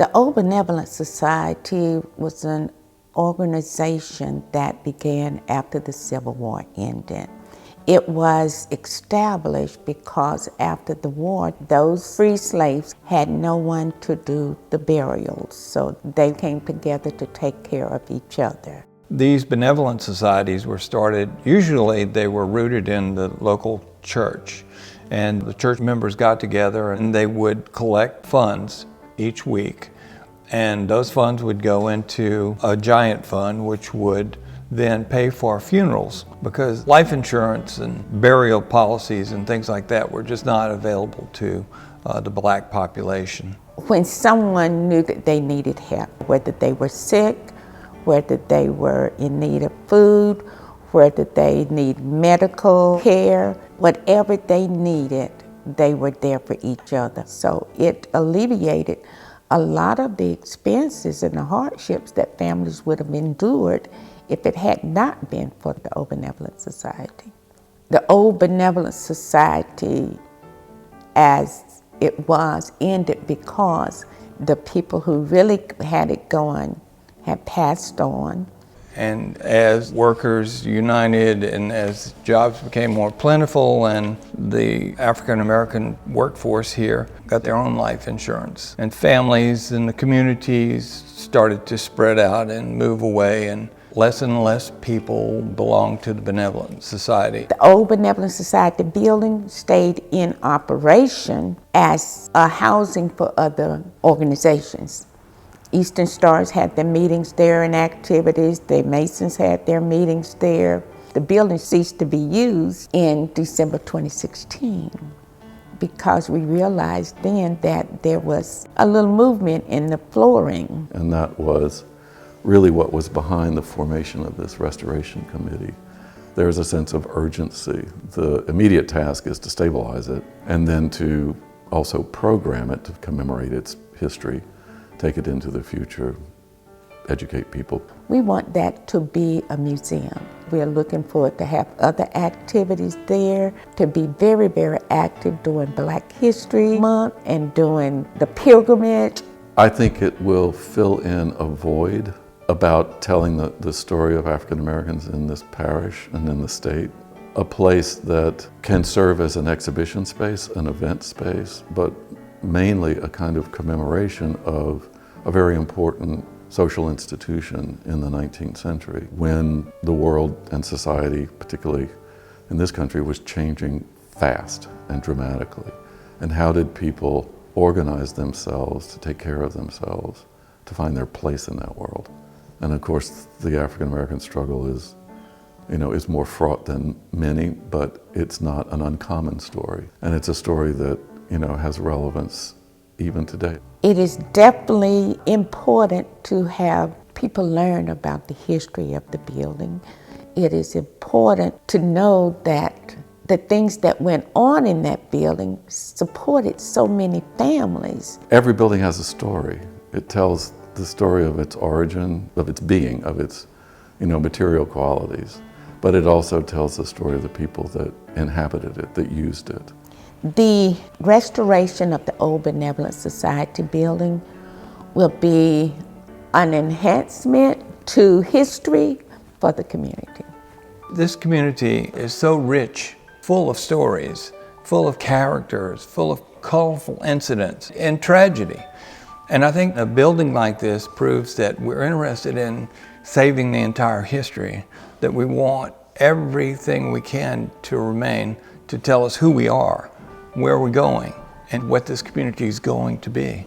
The Old Benevolent Society was an organization that began after the Civil War ended. It was established because after the war, those free slaves had no one to do the burials, so they came together to take care of each other. These benevolent societies were started, usually they were rooted in the local church, and the church members got together and they would collect funds each week, and those funds would go into a giant fund which would then pay for funerals, because life insurance and burial policies and things like that were just not available to the black population. When someone knew that they needed help, whether they were sick, whether they were in need of food, whether they need medical care, whatever they needed, they were there for each other. So it alleviated a lot of the expenses and the hardships that families would have endured if it had not been for the Old Benevolent Society. The Old Benevolent Society, as it was, ended because the people who really had it going had passed on. And as workers united and as jobs became more plentiful, and the African American workforce here got their own life insurance, and families and the communities started to spread out and move away, and less people belonged to the Benevolent Society. The Old Benevolent Society building stayed in operation as a housing for other organizations. Eastern Stars had their meetings there and activities. The Masons had their meetings there. The building ceased to be used in December 2016 because we realized then that there was a little movement in the flooring. And that was really what was behind the formation of this restoration committee. There's a sense of urgency. The immediate task is to stabilize it and then to also program it to commemorate its history, take it into the future, educate people. We want that to be a museum. We are looking for it to have other activities there, to be very, very active during Black History Month and during the pilgrimage. I think it will fill in a void about telling the story of African Americans in this parish and in the state. A place that can serve as an exhibition space, an event space, but mainly a kind of commemoration of a very important social institution in the 19th century when the world and society, particularly in this country, was changing fast and dramatically. And how did people organize themselves to take care of themselves, to find their place in that world? And of course, the African American struggle is more fraught than many, but it's not an uncommon story. And it's a story that has relevance even today. It is definitely important to have people learn about the history of the building. It is important to know that the things that went on in that building supported so many families. Every building has a story. It tells the story of its origin, of its being, of its material qualities. But it also tells the story of the people that inhabited it, that used it. The restoration of the Old Benevolent Society building will be an enhancement to history for the community. This community is so rich, full of stories, full of characters, full of colorful incidents and tragedy. And I think a building like this proves that we're interested in saving the entire history, that we want everything we can to remain, to tell us who we are, where we're going, and what this community is going to be.